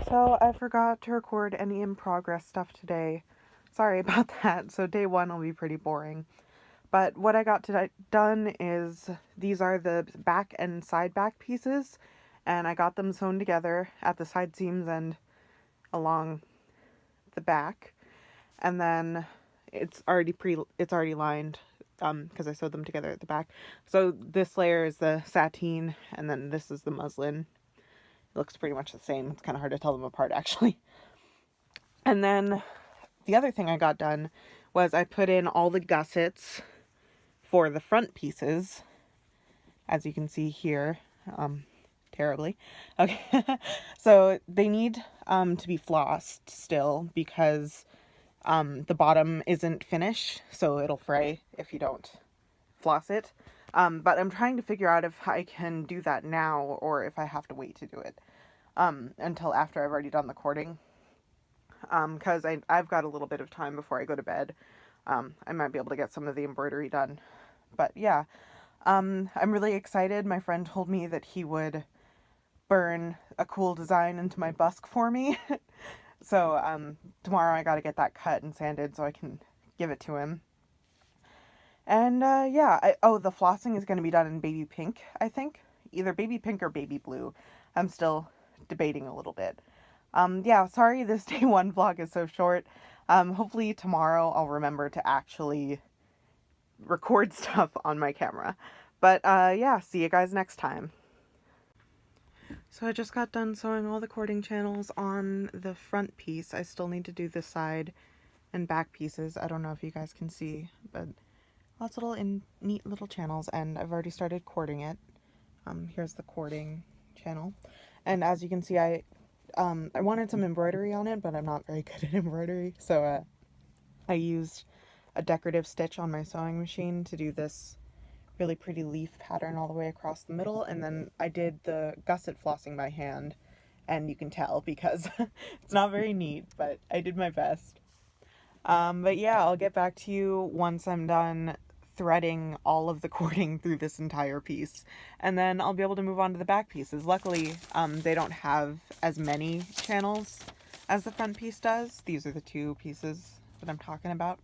So I forgot to record any in progress stuff today. Sorry about that. So day one will be pretty boring. But what I got done is these are the back and side back pieces, and I got them sewn together at the side seams and along the back. And then it's already lined because I sewed them together at the back. So this layer is the sateen, and then this is the muslin. It looks pretty much the same. It's kind of hard to tell them apart, actually. And then the other thing I got done was I put in all the gussets for the front pieces, as you can see here, terribly. Okay, so they need to be flossed still because the bottom isn't finished, so it'll fray if you don't floss it. But I'm trying to figure out if I can do that now or if I have to wait to do it until after I've already done the cording. Because I've got a little bit of time before I go to bed. I might be able to get some of the embroidery done. But yeah, I'm really excited. My friend told me that he would burn a cool design into my busk for me. So tomorrow I gotta get that cut and sanded so I can give it to him. And yeah, the flossing is going to be done in baby pink, I think. Either baby pink or baby blue. I'm still debating a little bit. Yeah, sorry this day one vlog is so short. Hopefully tomorrow I'll remember to actually record stuff on my camera. But yeah, see you guys next time. So I just got done sewing all the cording channels on the front piece. I still need to do the side and back pieces. I don't know if you guys can see, but lots of neat little channels, and I've already started cording it. Here's the cording channel. And as you can see, I wanted some embroidery on it, but I'm not very good at embroidery. So I used a decorative stitch on my sewing machine to do this really pretty leaf pattern all the way across the middle. And then I did the gusset flossing by hand, and you can tell because it's not very neat, but I did my best. But yeah, I'll get back to you once I'm done threading all of the cording through this entire piece, and then I'll be able to move on to the back pieces. Luckily, they don't have as many channels as the front piece does. These are the two pieces that I'm talking about.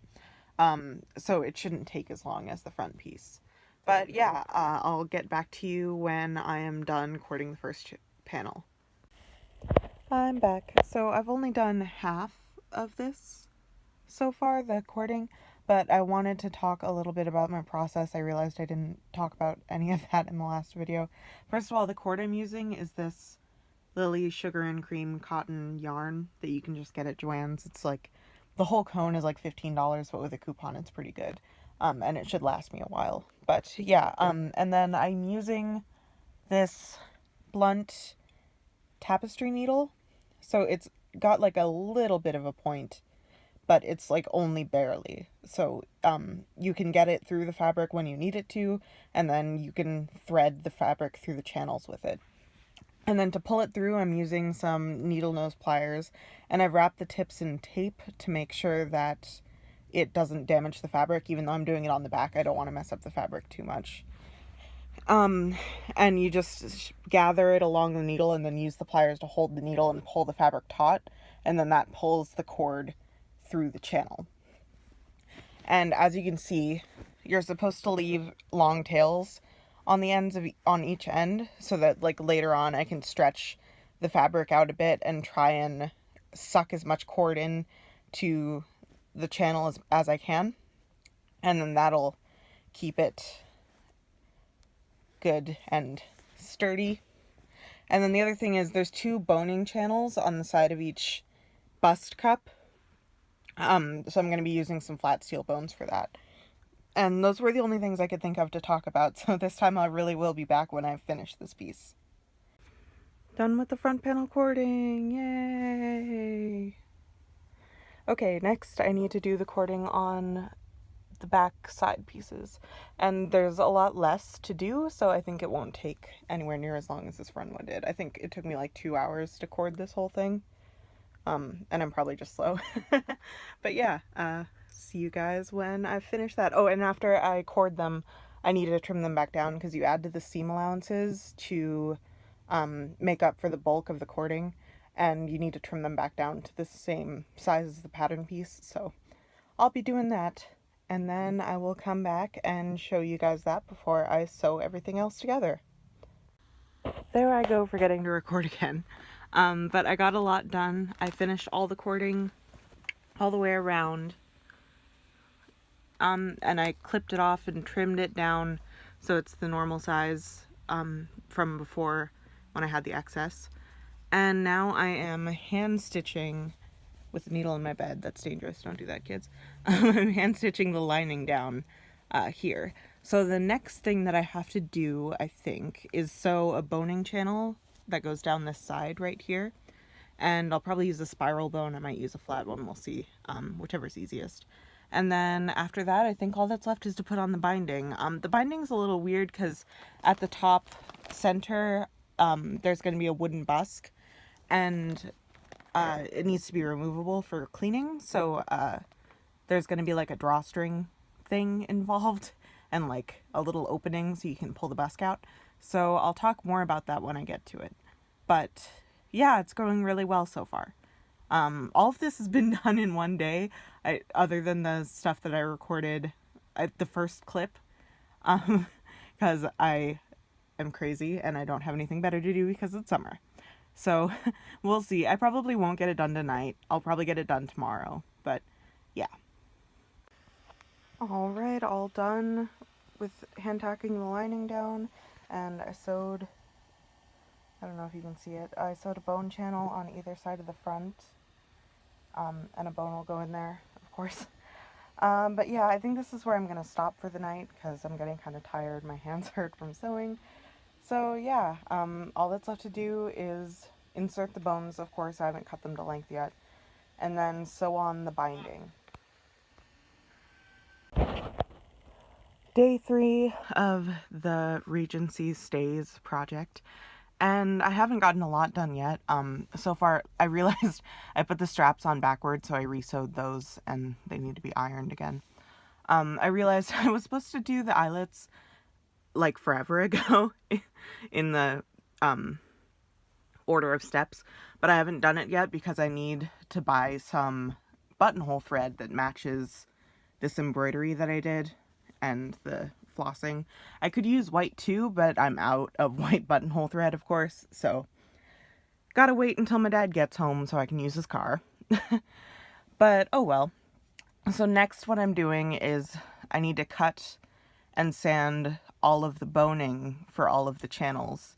So it shouldn't take as long as the front piece. But yeah, I'll get back to you when I am done cording the first panel. I'm back. So I've only done half of this so far, the cording, but I wanted to talk a little bit about my process. I realized I didn't talk about any of that in the last video. First of all, the cord I'm using is this Lily Sugar and Cream cotton yarn that you can just get at Joann's. It's like, the whole cone is like $15, but with a coupon it's pretty good. And it should last me a while. But yeah, and then I'm using this blunt tapestry needle. So it's got like a little bit of a point, but it's like only barely. So you can get it through the fabric when you need it to, and then you can thread the fabric through the channels with it. And then to pull it through, I'm using some needle nose pliers, and I've wrapped the tips in tape to make sure that it doesn't damage the fabric. Even though I'm doing it on the back, I don't want to mess up the fabric too much. And you just gather it along the needle and then use the pliers to hold the needle and pull the fabric taut, and then that pulls the cord through the channel. And as you can see, you're supposed to leave long tails on the ends on each end, so that like later on I can stretch the fabric out a bit and try and suck as much cord in to the channel as I can, and then that'll keep it good and sturdy. And then the other thing is there's two boning channels on the side of each bust cup. So I'm going to be using some flat steel bones for that. And those were the only things I could think of to talk about, so this time I really will be back when I've finished this piece. Done with the front panel cording, yay! Okay, next I need to do the cording on the back side pieces, and there's a lot less to do, so I think it won't take anywhere near as long as this front one did. I think it took me like 2 hours to cord this whole thing, and I'm probably just slow. But yeah, see you guys when I've finished that. Oh, and after I cord them, I needed to trim them back down because you add to the seam allowances to make up for the bulk of the cording. and you need to trim them back down to the same size as the pattern piece. So I'll be doing that, and then I will come back and show you guys that before I sew everything else together. There I go, forgetting to record again. But I got a lot done. I finished all the cording all the way around. And I clipped it off and trimmed it down so it's the normal size from before when I had the excess. And now I am hand stitching with a needle in my bed. That's dangerous. Don't do that, kids. I'm hand stitching the lining down here. So the next thing that I have to do, I think, is sew a boning channel that goes down this side right here. And I'll probably use a spiral bone. I might use a flat one. We'll see, whichever's easiest. And then after that, I think all that's left is to put on the binding. The binding's a little weird because at the top center, there's going to be a wooden busk, and it needs to be removable for cleaning. So there's going to be like a drawstring thing involved and like a little opening so you can pull the busk out. So I'll talk more about that when I get to it. But yeah, it's going really well so far. All of this has been done in one day, other than the stuff that I recorded at the first clip, because I am crazy and I don't have anything better to do because it's summer. So we'll see. I probably won't get it done tonight. I'll probably get it done tomorrow, but yeah. All right, all done with hand tacking the lining down, and I sewed, I don't know if you can see it, I sewed a bone channel on either side of the front. And a bone will go in there, of course. But yeah, I think this is where I'm going to stop for the night because I'm getting kind of tired. My hands hurt from sewing. So yeah, all that's left to do is insert the bones, of course. I haven't cut them to length yet. And then sew on the binding. Day 3 of the Regency Stays project. And I haven't gotten a lot done yet. So far, I realized I put the straps on backwards, so I re-sewed those, and they need to be ironed again. I realized I was supposed to do the eyelets, like, forever ago in the order of steps, but I haven't done it yet because I need to buy some buttonhole thread that matches this embroidery that I did and the flossing. I could use white too, but I'm out of white buttonhole thread, of course, so gotta wait until my dad gets home so I can use his car. But oh well. So next what I'm doing is I need to cut and sand all of the boning for all of the channels.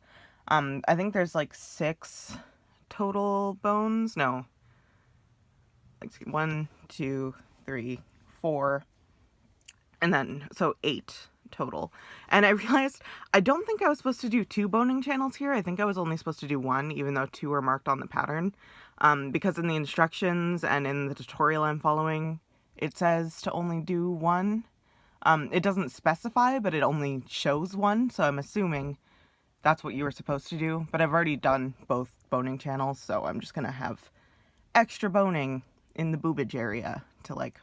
I think there's like 6 total bones. No. Like 1, 2, 3, 4. And then, so 8 total. And I realized I don't think I was supposed to do 2 boning channels here. I think I was only supposed to do 1, even though 2 are marked on the pattern. Because in the instructions and in the tutorial I'm following, it says to only do 1. It doesn't specify, but it only shows 1, so I'm assuming that's what you were supposed to do. But I've already done both boning channels, so I'm just gonna have extra boning in the boobage area to like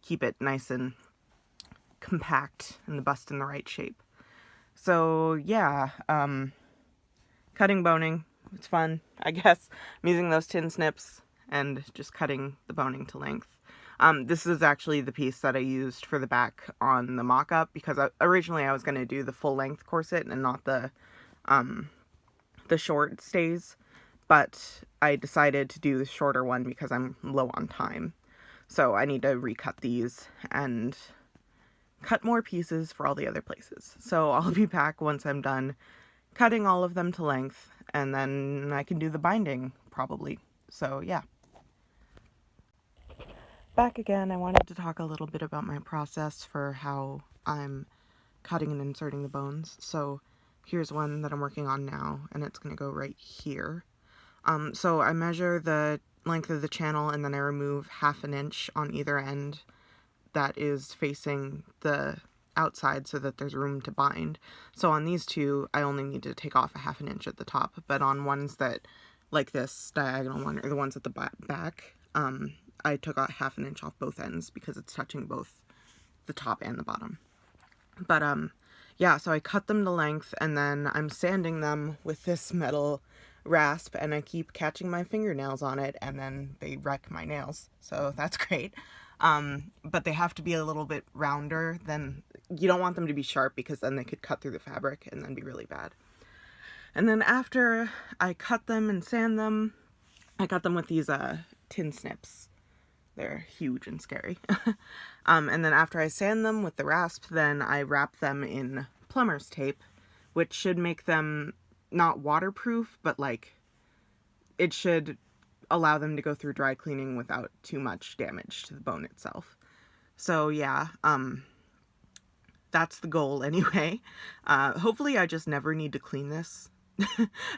keep it nice and compact and the bust in the right shape. So yeah, cutting boning, it's fun, I guess. I'm using those tin snips and just cutting the boning to length. This is actually the piece that I used for the back on the mock-up because originally I was going to do the full length corset and not the short stays, but I decided to do the shorter one because I'm low on time. So I need to recut these and cut more pieces for all the other places. So I'll be back once I'm done cutting all of them to length, and then I can do the binding probably. So yeah. Back again, I wanted to talk a little bit about my process for how I'm cutting and inserting the bones. So here's one that I'm working on now, and it's going to go right here. So I measure the length of the channel, and then I remove 1/2 inch on either end that is facing the outside so that there's room to bind. So on these two, I only need to take off 1/2 inch at the top, but on ones that, like this diagonal one, or the ones at the back, I took out 1/2 inch off both ends because it's touching both the top and the bottom. But yeah, so I cut them to length, and then I'm sanding them with this metal rasp, and I keep catching my fingernails on it, and then they wreck my nails, so that's great. But they have to be a little bit rounder than, you don't want them to be sharp because then they could cut through the fabric and then be really bad. And then after I cut them and sand them, I got them with these tin snips. They're huge and scary. And then after I sand them with the rasp, then I wrap them in plumber's tape, which should make them not waterproof, but like it should allow them to go through dry cleaning without too much damage to the bone itself. So yeah, that's the goal anyway. Hopefully I just never need to clean this.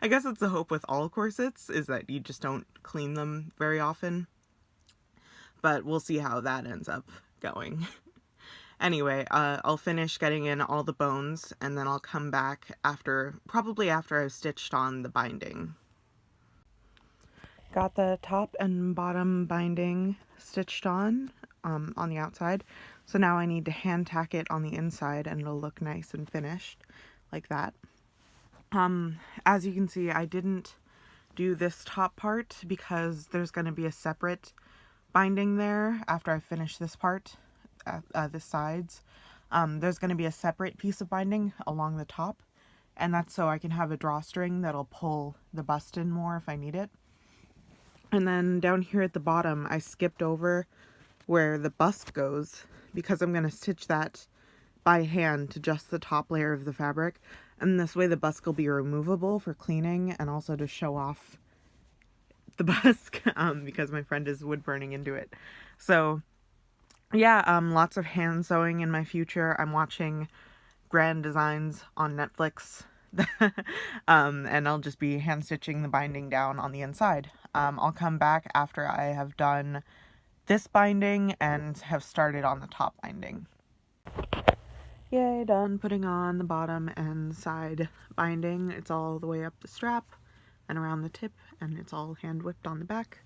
I guess it's the hope with all corsets, is that you just don't clean them very often. But we'll see how that ends up going. Anyway, I'll finish getting in all the bones, and then I'll come back probably after I've stitched on the binding. Got the top and bottom binding stitched on the outside. So now I need to hand tack it on the inside, and it'll look nice and finished like that. As you can see, I didn't do this top part because there's going to be a separate binding there after I finish this part, the sides. There's going to be a separate piece of binding along the top, and that's so I can have a drawstring that'll pull the bust in more if I need it. And then down here at the bottom, I skipped over where the bust goes because I'm going to stitch that by hand to just the top layer of the fabric, and this way the busk will be removable for cleaning and also to show off the busk, because my friend is wood burning into it. So yeah, lots of hand sewing in my future. I'm watching Grand Designs on Netflix, and I'll just be hand stitching the binding down on the inside. I'll come back after I have done this binding and have started on the top binding. Yay, done putting on the bottom and side binding. It's all the way up the strap and around the tip, and it's all hand whipped on the back.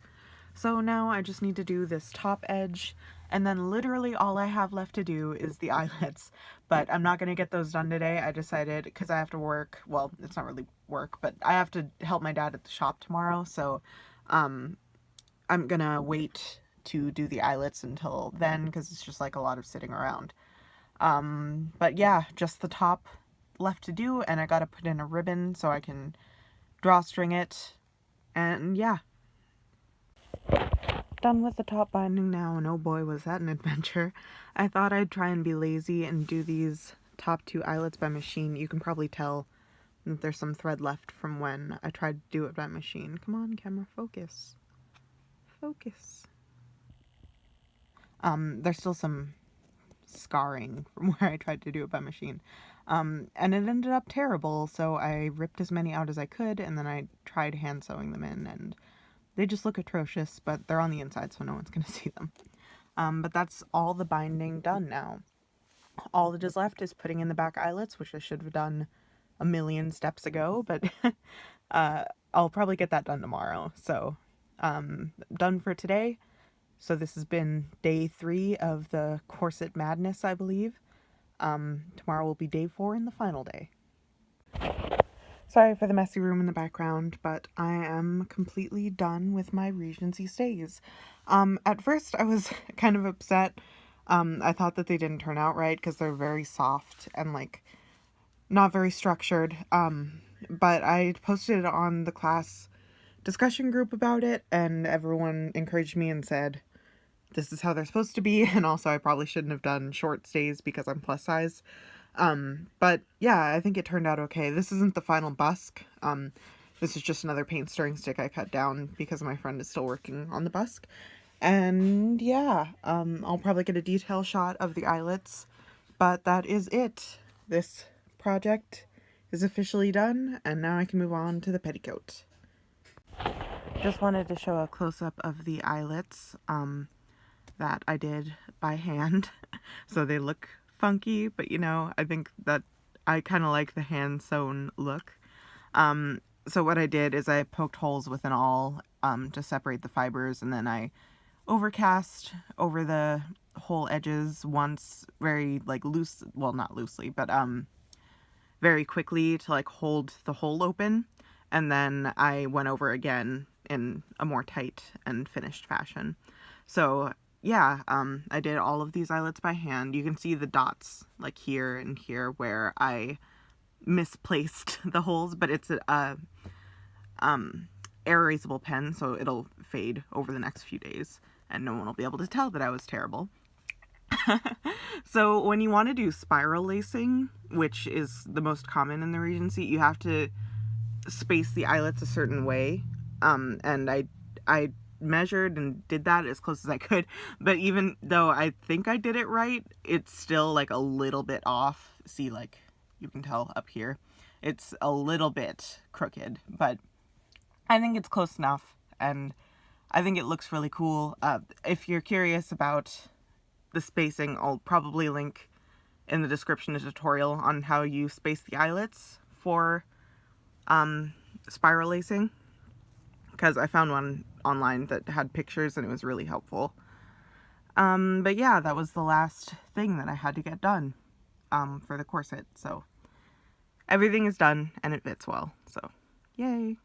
So now I just need to do this top edge, and then literally all I have left to do is the eyelets. But I'm not going to get those done today. I decided, because I have to work, well, it's not really work, but I have to help my dad at the shop tomorrow, so I'm gonna wait to do the eyelets until then, because it's just like a lot of sitting around. But yeah, just the top left to do, and I gotta put in a ribbon so I can drawstring it, and yeah. Done with the top binding now, and oh boy was that an adventure. I thought I'd try and be lazy and do these top two eyelets by machine. You can probably tell that there's some thread left from when I tried to do it by machine. Come on, camera, focus. Focus. There's still some scarring from where I tried to do it by machine. And it ended up terrible, so I ripped as many out as I could, and then I tried hand sewing them in, and they just look atrocious, but they're on the inside, so no one's going to see them. But that's all the binding done now. All that is left is putting in the back eyelets, which I should have done a million steps ago, but I'll probably get that done tomorrow. So, done for today. So this has been day 3 of the corset madness, I believe. Tomorrow will be day 4 and the final day. Sorry for the messy room in the background, but I am completely done with my Regency stays. At first I was kind of upset. I thought that they didn't turn out right because they're very soft and like not very structured. But I posted on the class discussion group about it, and everyone encouraged me and said this is how they're supposed to be, and also I probably shouldn't have done short stays because I'm plus size. But yeah, I think it turned out okay. This isn't the final busk. This is just another paint stirring stick I cut down because my friend is still working on the busk. And yeah, I'll probably get a detail shot of the eyelets, but that is it. This project is officially done, and now I can move on to the petticoat. Just wanted to show a close-up of the eyelets that I did by hand. So they look funky, but you know, I think that I kind of like the hand sewn look. So what I did is I poked holes with an awl to separate the fibers, and then I overcast over the whole edges once, very like loose, well not loosely, but very quickly to like hold the hole open. and then I went over again in a more tight and finished fashion. So yeah, I did all of these eyelets by hand. You can see the dots like here and here where I misplaced the holes, but it's a air erasable pen, so it'll fade over the next few days and no one will be able to tell that I was terrible. So when you want to do spiral lacing, which is the most common in the Regency, you have to space the eyelets a certain way. And I measured and did that as close as I could, but even though I think I did it right, it's still like a little bit off. See, like you can tell up here, it's a little bit crooked, but I think it's close enough, and I think it looks really cool. If you're curious about the spacing, I'll probably link in the description a tutorial on how you space the eyelets for spiral lacing, because I found one online that had pictures and it was really helpful. But yeah, that was the last thing that I had to get done for the corset. So everything is done and it fits well. So yay.